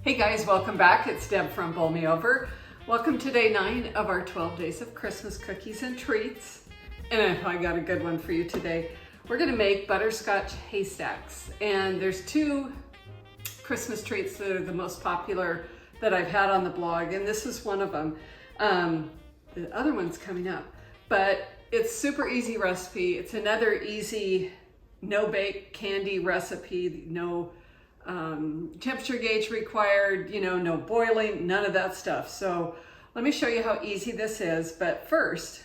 Hey guys, welcome back. It's Deb from Bowl Me Over. Welcome to day 9 of our 12 days of Christmas cookies and treats. And I got a good one for you today. We're gonna make Butterscotch Haystacks. And there's 2 Christmas treats that are the most popular that I've had on the blog, and this is one of them. The other one's coming up, but it's super easy recipe. It's another easy no-bake candy recipe, no temperature gauge required, no boiling, none of that stuff. So let me show you how easy this is. But first,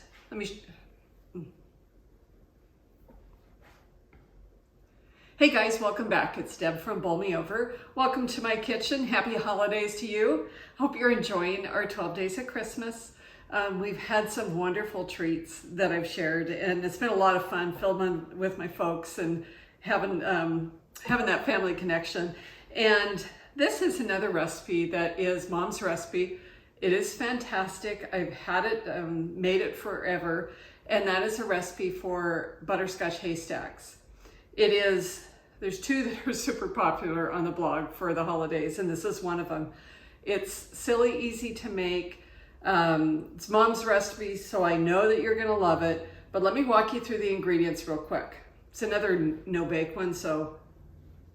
Hey guys, welcome back. It's Deb from Bowl Me Over. Welcome to my kitchen. Happy holidays to you. Hope you're enjoying our 12 days of Christmas. We've had some wonderful treats that I've shared, and it's been a lot of fun filming with my folks and having that family connection. And this is another recipe that is Mom's recipe. It is fantastic. I've had it, made it forever, and that is a recipe for Butterscotch Haystacks. There's 2 that are super popular on the blog for the holidays, and this is one of them. It's silly easy to make. It's Mom's recipe, so I know that you're gonna love it, but let me walk you through the ingredients real quick. It's another no-bake one, so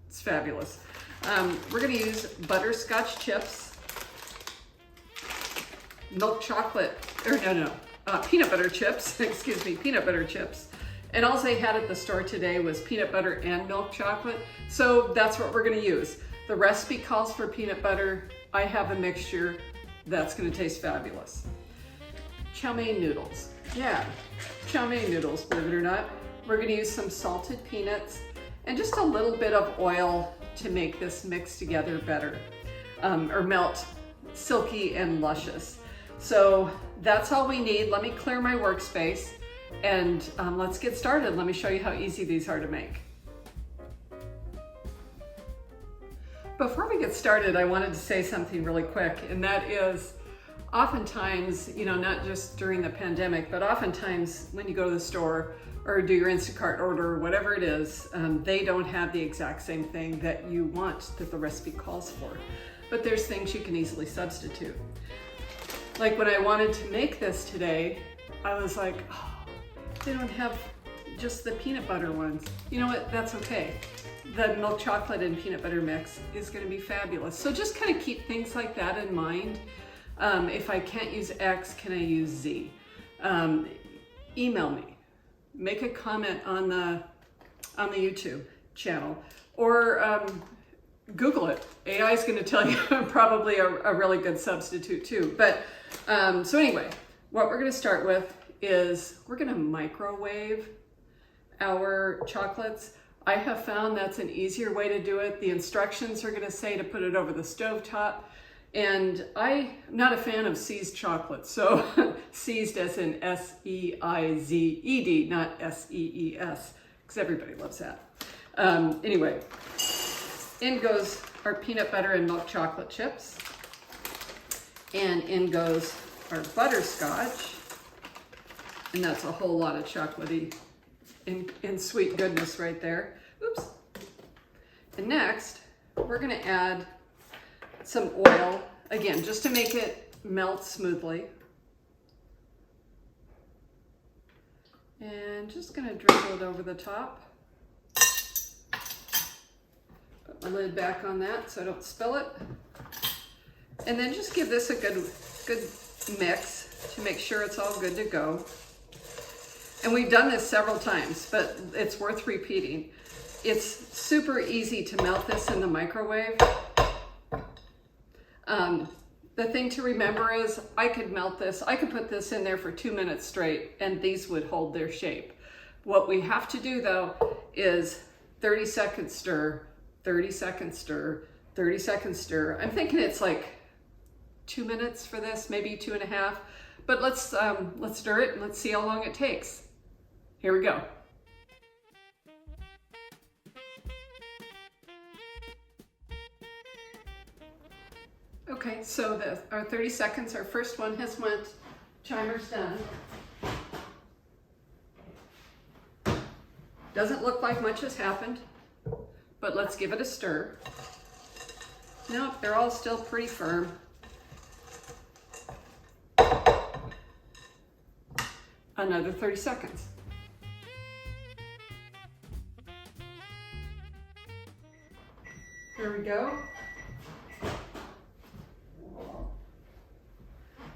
it's fabulous. We're gonna use butterscotch chips, milk chocolate, peanut butter chips, peanut butter chips. And all they had at the store today was peanut butter and milk chocolate. So that's what we're gonna use. The recipe calls for peanut butter. I have a mixture that's gonna taste fabulous. Chow mein noodles. Yeah, chow mein noodles, believe it or not. We're gonna use some salted peanuts and just a little bit of oil to make this mix together better, or melt silky and luscious. So that's all we need. Let me clear my workspace and let's get started. Let me show you how easy these are to make. Before we get started, I wanted to say something really quick, and that is oftentimes, not just during the pandemic, but oftentimes when you go to the store or do your Instacart order or whatever it is, they don't have the exact same thing that you want, that the recipe calls for. But there's things you can easily substitute. Like when I wanted to make this today, I was like, oh, they don't have just the peanut butter ones. You know what, that's okay. The milk chocolate and peanut butter mix is gonna be fabulous. So just kind of keep things like that in mind. If I can't use X, can I use Z? Email me. Make a comment on the YouTube channel, or Google it. AI is going to tell you probably a really good substitute too. But so anyway, what we're going to start with is we're going to microwave our chocolates. I have found that's an easier way to do it. The instructions are going to say to put it over the stovetop. And I'm not a fan of seized chocolate, so seized as in S-E-I-Z-E-D, not S-E-E-S, because everybody loves that. Anyway, in goes our peanut butter and milk chocolate chips, and in goes our butterscotch, and that's a whole lot of chocolatey and sweet goodness right there. Oops. And next, we're gonna add some oil, again, just to make it melt smoothly. And just gonna drizzle it over the top. Put my lid back on that so I don't spill it. And then just give this a good mix to make sure it's all good to go. And we've done this several times, but it's worth repeating. It's super easy to melt this in the microwave. The thing to remember is I could melt this, I could put this in there for 2 minutes straight and these would hold their shape. What we have to do though is 30 seconds stir, 30 seconds stir, 30 seconds stir. I'm thinking it's like 2 minutes for this, maybe 2.5, but let's stir it and let's see how long it takes. Here we go. Okay, so our 30 seconds, our first one has went, timer's done. Doesn't look like much has happened, but let's give it a stir. Nope, they're all still pretty firm. Another 30 seconds. There we go.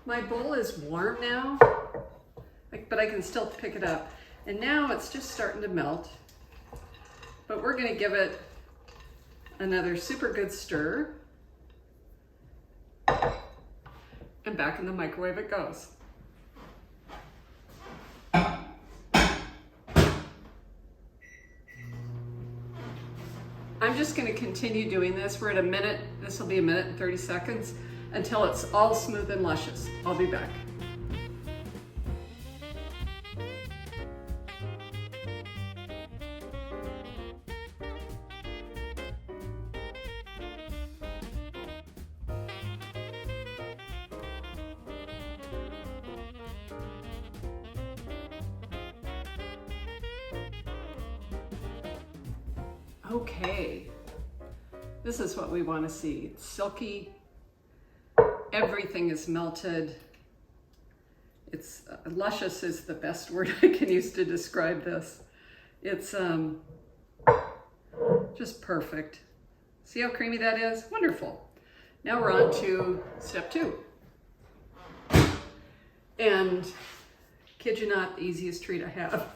My bowl is warm now, but I can still pick it up. And now it's just starting to melt. But we're gonna give it another super good stir. And back in the microwave it goes. I'm just gonna continue doing this. We're at a minute, this will be a minute and 30 seconds until it's all smooth and luscious. I'll be back. Okay, this is what we want to see. It's silky, everything is melted. It's luscious is the best word I can use to describe this. It's just perfect. See how creamy that is? Wonderful. Now we're on to step 2. And kid you not, the easiest treat I have.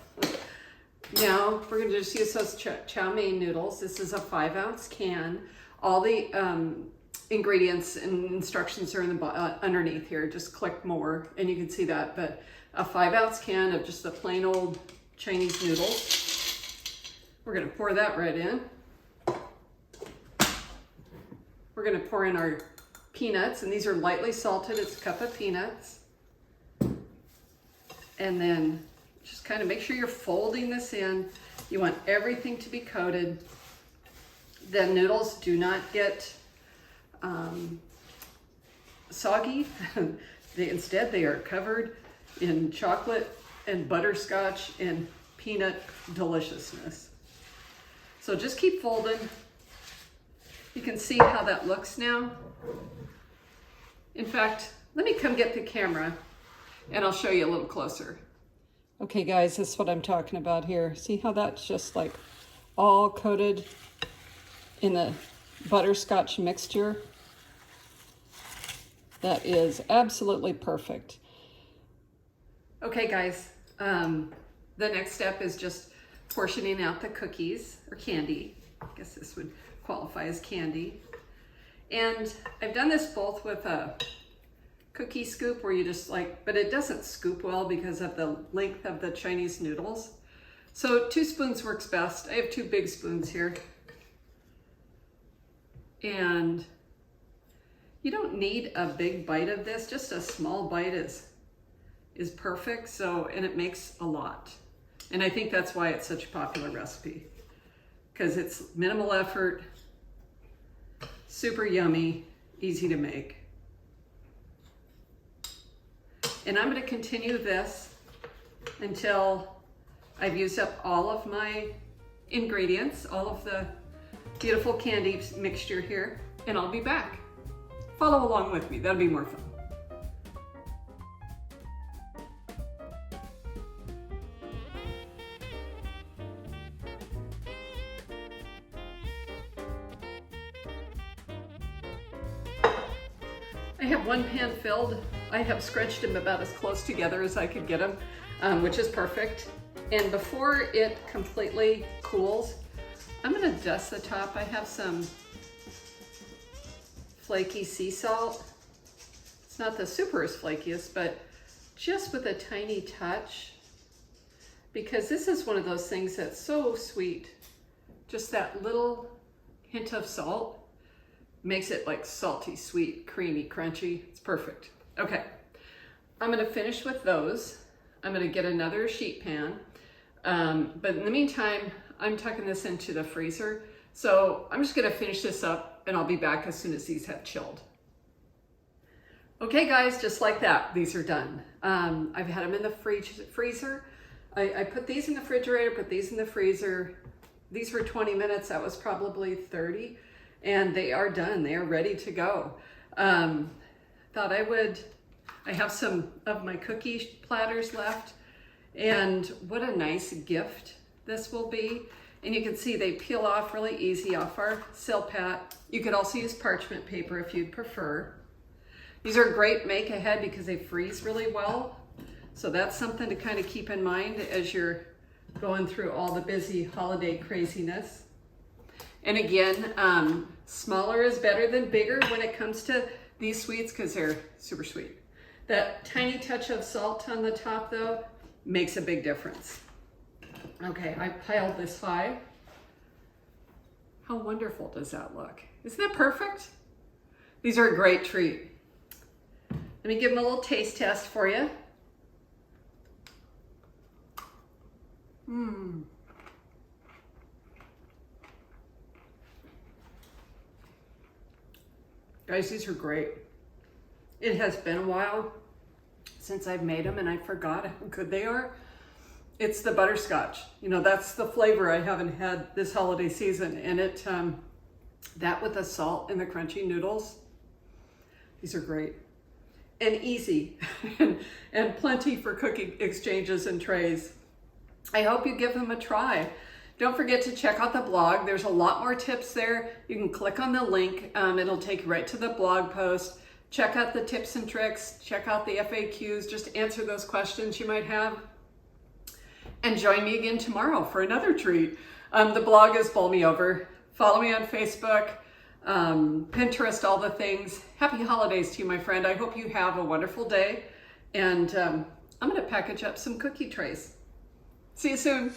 Now we're going to just use those chow mein noodles. This is a 5-ounce can. All the ingredients and instructions are in the underneath here. Just click more and you can see that. But a 5-ounce can of just the plain old Chinese noodles. We're going to pour that right in. We're going to pour in our peanuts, and these are lightly salted. It's a cup of peanuts. And then just kind of make sure you're folding this in. You want everything to be coated. The noodles do not get soggy. Instead, they are covered in chocolate and butterscotch and peanut deliciousness. So just keep folding. You can see how that looks now. In fact, let me come get the camera and I'll show you a little closer. Okay guys, this is what I'm talking about here. See how that's just like all coated in the butterscotch mixture? That is absolutely perfect. Okay guys, the next step is just portioning out the cookies or candy. I guess this would qualify as candy. And I've done this both with a cookie scoop where you just like, but it doesn't scoop well because of the length of the Chinese noodles. So 2 spoons works best. I have 2 big spoons here. And you don't need a big bite of this, just a small bite is perfect. So, and it makes a lot. And I think that's why it's such a popular recipe, because it's minimal effort, super yummy, easy to make. And I'm going to continue this until I've used up all of my ingredients, all of the beautiful candy mixture here, and I'll be back. Follow along with me, that'll be more fun. I have one pan filled. I have scrunched them about as close together as I could get them, which is perfect. And before it completely cools, I'm gonna dust the top. I have some flaky sea salt. It's not the superest flakiest, but just with a tiny touch, because this is one of those things that's so sweet. Just that little hint of salt makes it like salty, sweet, creamy, crunchy. It's perfect. Okay, I'm gonna finish with those. I'm gonna get another sheet pan. But in the meantime, I'm tucking this into the freezer. So I'm just gonna finish this up and I'll be back as soon as these have chilled. Okay guys, just like that, these are done. I've had them in the freezer. I put these in the refrigerator, put these in the freezer. These were 20 minutes, that was probably 30. and they are done. They are ready to go. I have some of my cookie platters left, and what a nice gift this will be. And you can see they peel off really easy off our Silpat. You could also use parchment paper if you'd prefer. These are great make ahead because they freeze really well. So that's something to kind of keep in mind as you're going through all the busy holiday craziness. And again, smaller is better than bigger when it comes to these sweets because they're super sweet. That tiny touch of salt on the top though makes a big difference. Okay, I piled this high. How wonderful does that look? Isn't that perfect? These are a great treat. Let me give them a little taste test for you. Guys, these are great. It has been a while since I've made them and I forgot how good they are. It's the butterscotch. You know, that's the flavor I haven't had this holiday season. And that with the salt and the crunchy noodles, these are great and easy and plenty for cooking exchanges and trays. I hope you give them a try. Don't forget to check out the blog. There's a lot more tips there. You can click on the link. It'll take you right to the blog post. Check out the tips and tricks. Check out the FAQs. Just answer those questions you might have. And join me again tomorrow for another treat. The blog is Bowl Me Over. Follow me on Facebook, Pinterest, all the things. Happy holidays to you, my friend. I hope you have a wonderful day. And I'm going to package up some cookie trays. See you soon.